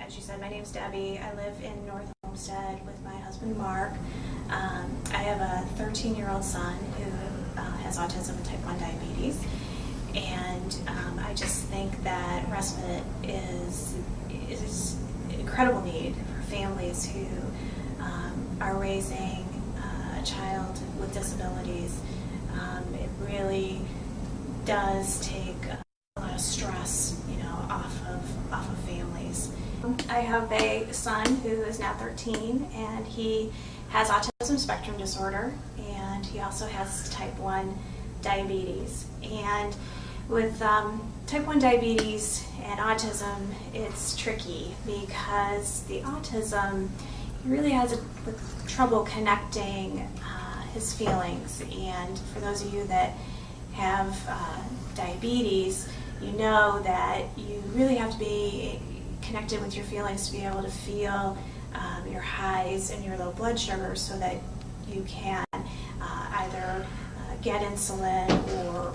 as you said, my name's Debbie. I live in North Homestead with my husband Mark. I have a 13-year-old son who has autism and type 1 diabetes, and I just think that respite is an incredible need for families who are raising a child with disabilities. It really does take a lot of stress, off of families. I have a son who is now 13, and he has autism spectrum disorder, and he also has type 1 diabetes. And with type 1 diabetes and autism, it's tricky because the autism, he really has trouble connecting his feelings. And for those of you that have diabetes, you know that you really have to be connected with your feelings to be able to feel your highs and your low blood sugars so that you can either get insulin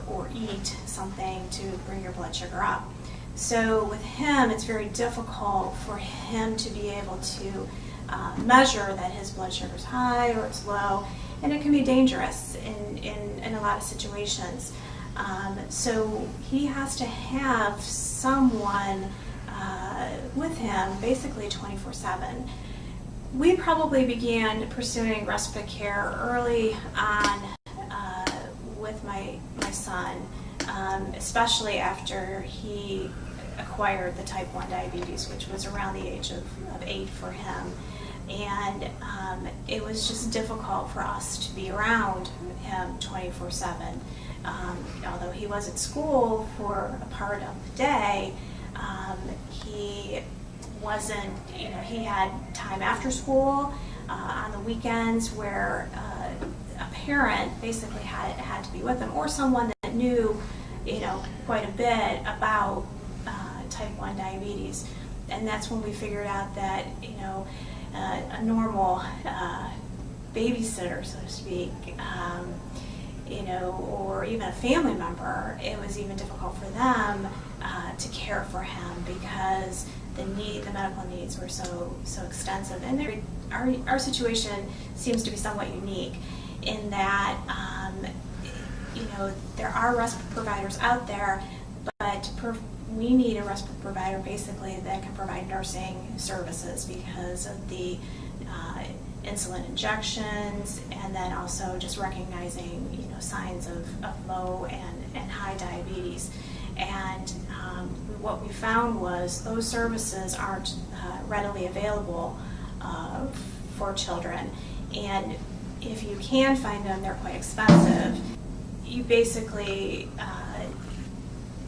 or eat something to bring your blood sugar up. So with him, it's very difficult for him to be able to measure that his blood sugar is high or it's low, and it can be dangerous in a lot of situations. So he has to have someone with him basically 24/7. We probably began pursuing respite care early on with my son, especially after he acquired the type 1 diabetes, which was around the age of 8 for him. And it was just difficult for us to be around him 24/7. Although he was at school for a part of the day, he wasn't, he had time after school on the weekends where a parent basically had to be with him, or someone that knew, quite a bit about type 1 diabetes. And that's when we figured out that, a normal babysitter, so to speak, or even a family member, it was even difficult for them to care for him because the medical needs were so extensive. And our situation seems to be somewhat unique in that, there are respite providers out there, but we need a respite provider basically that can provide nursing services because of the insulin injections, and then also just recognizing signs of low and high diabetes. And what we found was those services aren't readily available for children, and if you can find them, they're quite expensive. You basically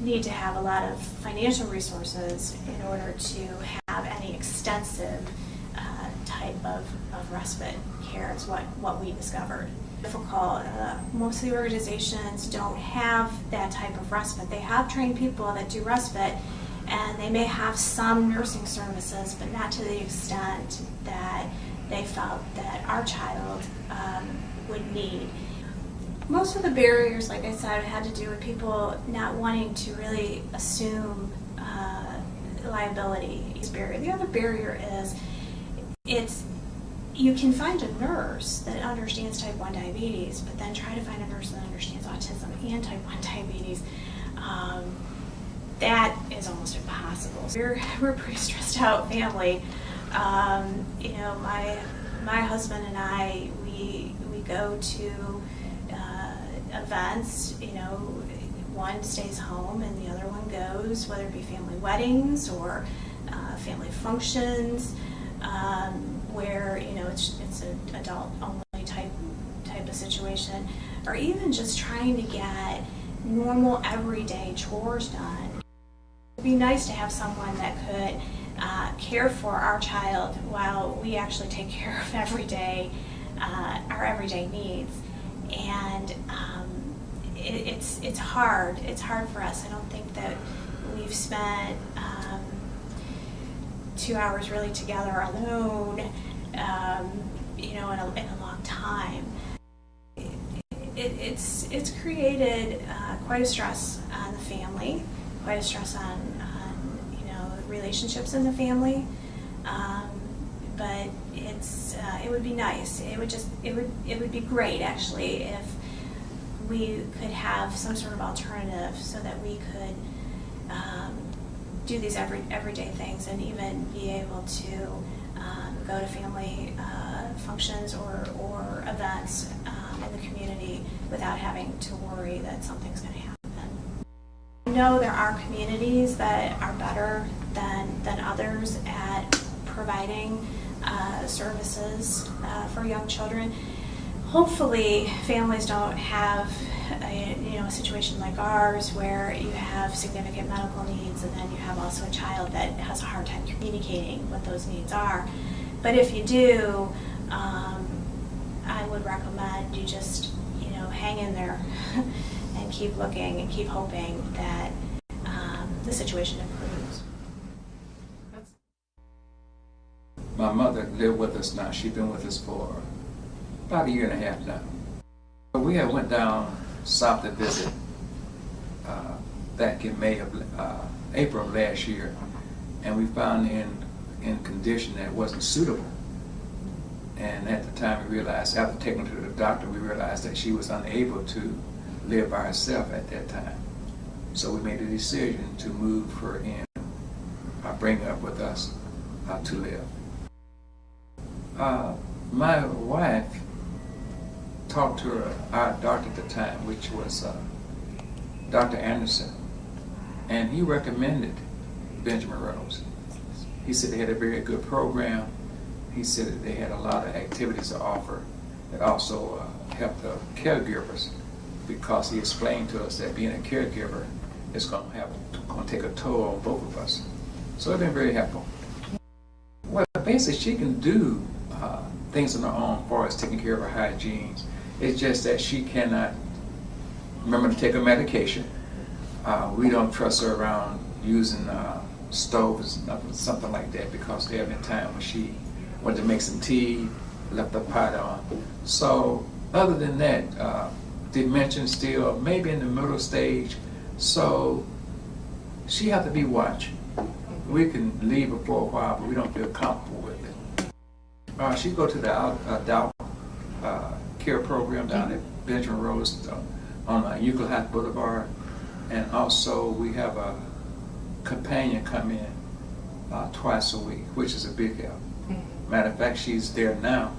need to have a lot of financial resources in order to have any extensive type of respite care is what we discovered. Difficult. Most of the organizations don't have that type of respite. They have trained people that do respite, and they may have some nursing services, but not to the extent that they felt that our child would need. Most of the barriers, like I said, had to do with people not wanting to really assume liability. The other barrier is you can find a nurse that understands type 1 diabetes, but then try to find a nurse that understands autism and type 1 diabetes. That is almost impossible. We're a pretty stressed out family. My husband and I, we go to events. One stays home and the other one goes, whether it be family weddings or family functions, where it's an adult only type of situation, or even just trying to get normal everyday chores done. It'd be nice to have someone that could care for our child while we actually take care of our everyday needs. And it's hard. It's hard for us. I don't think that we've spent 2 hours really together alone, in a long time. It's created quite a stress on the family, quite a stress on relationships in the family. But it would be nice. It would be great actually if we could have some sort of alternative so that we could do these everyday things and even be able to go to family functions or events in the community without having to worry that something's going to happen. I know there are communities that are better than others at providing services for young children. Hopefully, families don't have a situation like ours where you have significant medical needs and then you have also a child that has a hard time communicating what those needs are. But if you do, I would recommend you just hang in there and keep looking and keep hoping that the situation improves. My mother lived with us now. She's been with us for about a year and a half now. We had went down south to visit back in April of last year, and we found in condition that wasn't suitable. And at the time we realized, after taking her to the doctor, we realized that she was unable to live by herself at that time. So we made a decision to move her in, bring her up with us to live. My wife talked to our doctor at the time, which was Dr. Anderson, and he recommended Benjamin Rose. He said they had a very good program. He said that they had a lot of activities to offer that also helped the caregivers, because he explained to us that being a caregiver is going to take a toll on both of us. So it's been very helpful. Well, basically she can do things on her own as far as taking care of her hygiene. It's just that she cannot remember to take her medication. We don't trust her around using stoves, something like that, because there have been times when she wanted to make some tea, left the pot on. So other than that, dementia still maybe in the middle stage, so she has to be watched. We can leave her for a while, but we don't feel comfortable with it. She go to the adult care program down at Benjamin Rose on Euclid Heights Boulevard, and also we have a companion come in twice a week, which is a big help. Matter of fact, she's there now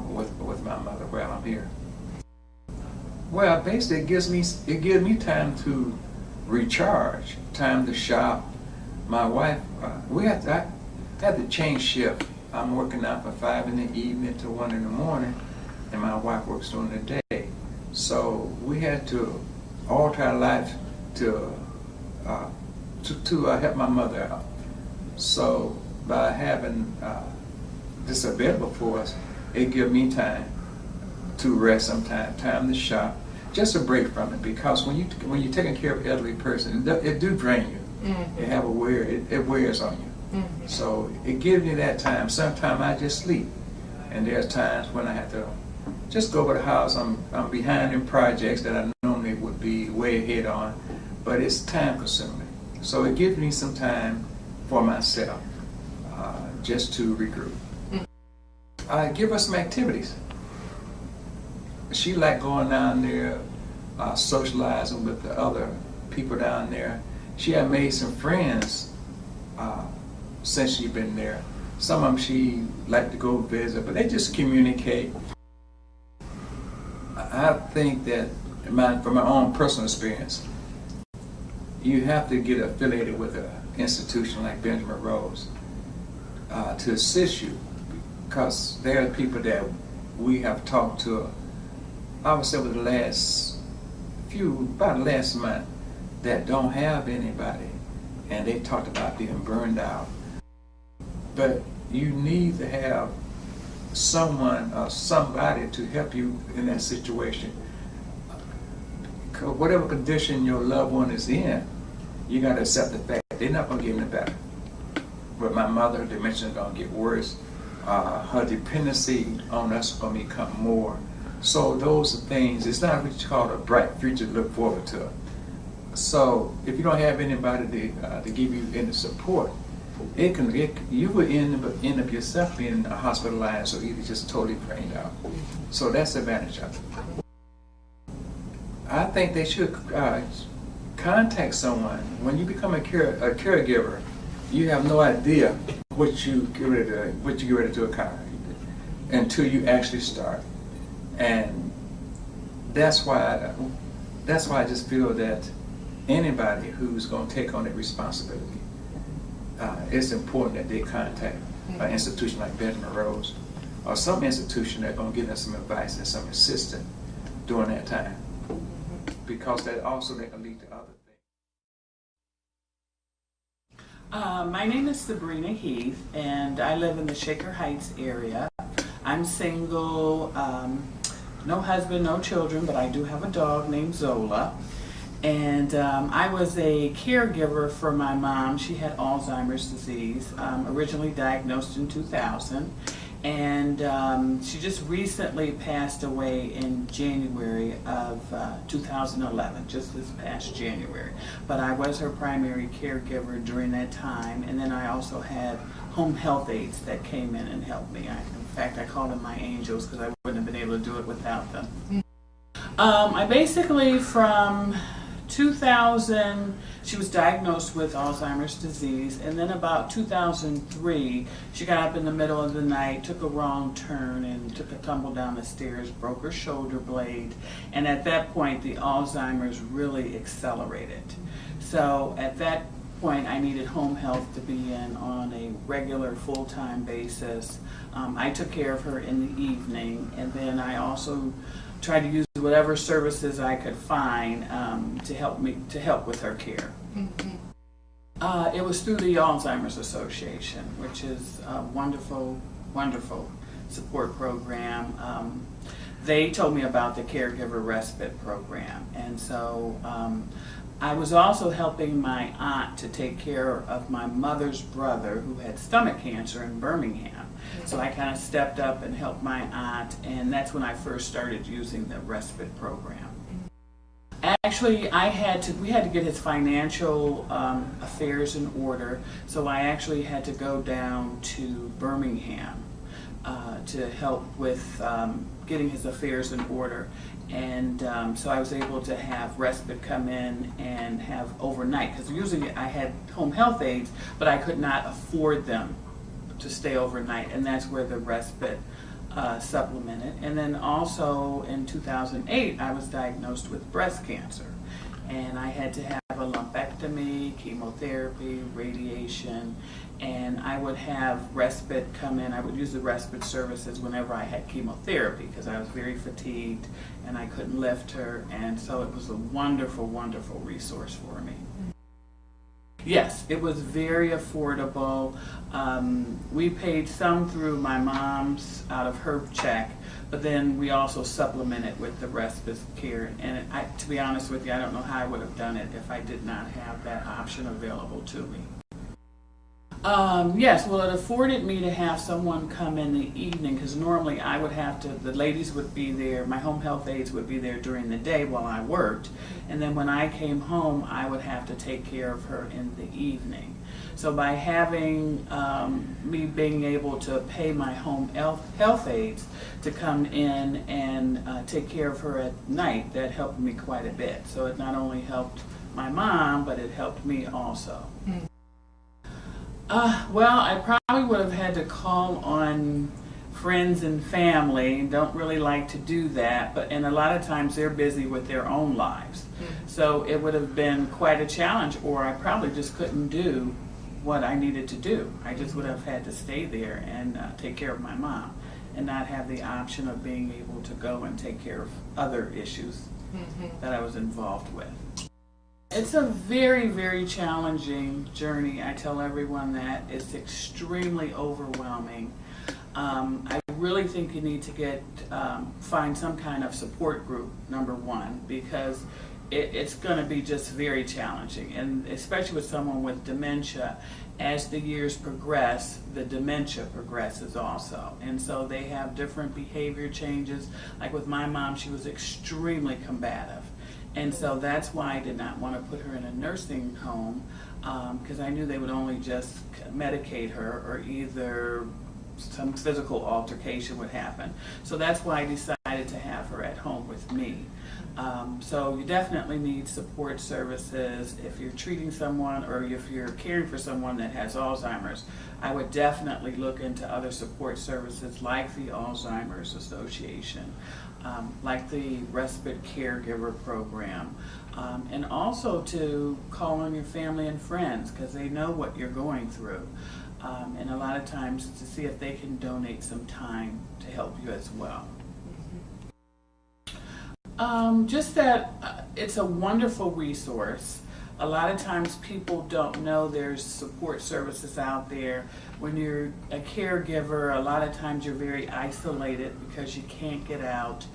with my mother while I'm here. Well, basically, it gives me time to recharge, time to shop. My wife, I had to change shift. I'm working out from 5 in the evening to 1 in the morning, and my wife works during the day. So we had to alter our life to help my mother out. So by having this available for us, it gives me time to rest sometimes, time to shop, just a break from it. Because when you're taking care of an elderly person, it do drain you. Mm-hmm. It wears on you. Mm-hmm. So it gives me that time. Sometimes I just sleep, and there's times when I have to just go over the house. I'm behind in projects that I normally would be way ahead on, but it's time consuming. So it gives me some time for myself, just to regroup. I give her some activities. She liked going down there, socializing with the other people down there. She had made some friends since she's been there. Some of them she liked to go visit, but they just communicate. I think that, from my own personal experience, you have to get affiliated with an institution like Benjamin Rose to assist you, because there are people that we have talked to, I would say about the last month, that don't have anybody, and they talked about being burned out. But you need to have someone or somebody to help you in that situation. Whatever condition your loved one is in, you got to accept the fact they're not going to get any better. With my mother, dementia is going to get worse. Her dependency on us is going to become more. So those are things, it's not what you call a bright future to look forward to. So if you don't have anybody to give you any support, you would end up yourself being hospitalized or either just totally drained out. So that's the advantage of it. I think they should contact someone. When you become a caregiver, you have no idea what you get ready to accomplish until you actually start. And that's why I just feel that anybody who's going to take on that responsibility, it's important that they contact an institution like Benjamin Rose or some institution that's going to give them some advice and some assistance during that time, because that can lead to other things. My name is Sabrina Heath, and I live in the Shaker Heights area. I'm single, no husband, no children, but I do have a dog named Zola. And I was a caregiver for my mom. She had Alzheimer's disease, originally diagnosed in 2000. And she just recently passed away in January of 2011, just this past January. But I was her primary caregiver during that time, and then I also had home health aides that came in and helped me. In fact, I called them my angels because I wouldn't have been able to do it without them. I basically, from 2000, she was diagnosed with Alzheimer's disease, and then about 2003, she got up in the middle of the night, took a wrong turn, and took a tumble down the stairs, broke her shoulder blade, and at that point, the Alzheimer's really accelerated. So at that point, I needed home health to be in on a regular, full-time basis. I took care of her in the evening, and then I also tried to use whatever services I could find to help with her care. It was through the Alzheimer's Association, which is a wonderful, wonderful support program. They told me about the Caregiver Respite Program, and so I was also helping my aunt to take care of my mother's brother who had stomach cancer in Birmingham. So I kind of stepped up and helped my aunt, and that's when I first started using the respite program. Actually, we had to get his financial affairs in order, so I actually had to go down to Birmingham to help with getting his affairs in order. And so I was able to have respite come in and have overnight, because usually I had home health aides, but I could not afford them to stay overnight, and that's where the respite supplemented. And then also in 2008, I was diagnosed with breast cancer, and I had to have a lumpectomy, chemotherapy, radiation, and I would have respite come in. I would use the respite services whenever I had chemotherapy because I was very fatigued and I couldn't lift her, and so it was a wonderful, wonderful resource for me. Yes, it was very affordable. We paid some through my mom's out of her check, but then we also supplemented with the respite care. And to be honest with you, I don't know how I would have done it if I did not have that option available to me. Yes, well, it afforded me to have someone come in the evening, because normally I would have to, the ladies would be there, my home health aides would be there during the day while I worked, and then when I came home, I would have to take care of her in the evening. So by having me being able to pay my home health aides to come in and take care of her at night, that helped me quite a bit. So it not only helped my mom, but it helped me also. Well, I probably would have had to call on friends and family. Don't really like to do that, and a lot of times they're busy with their own lives. So it would have been quite a challenge, or I probably just couldn't do what I needed to do. I just would have had to stay there and take care of my mom and not have the option of being able to go and take care of other issues that I was involved with. It's a very, very challenging journey. I tell everyone that. It's extremely overwhelming. I really think you need to find some kind of support group, number one, because it's going to be just very challenging, and especially with someone with dementia. As the years progress, the dementia progresses also, and so they have different behavior changes. Like with my mom, she was extremely combative. And so that's why I did not want to put her in a nursing home. because I knew they would only just medicate her, or either some physical altercation would happen. So that's why I decided to have her at home with me. So you definitely need support services. If you're treating someone, or if you're caring for someone that has Alzheimer's, I would definitely look into other support services like the Alzheimer's Association, like the Respite Caregiver program, and also to call on your family and friends, because they know what you're going through. And a lot of times to see if they can donate some time to help you as well. Just that it's a wonderful resource. A lot of times people don't know there's support services out there. When you're a caregiver, a lot of times you're very isolated because you can't get out.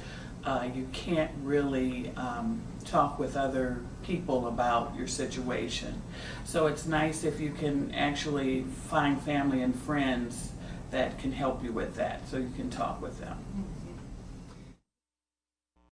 You can't really talk with other people about your situation. So it's nice if you can actually find family and friends that can help you with that, so you can talk with them.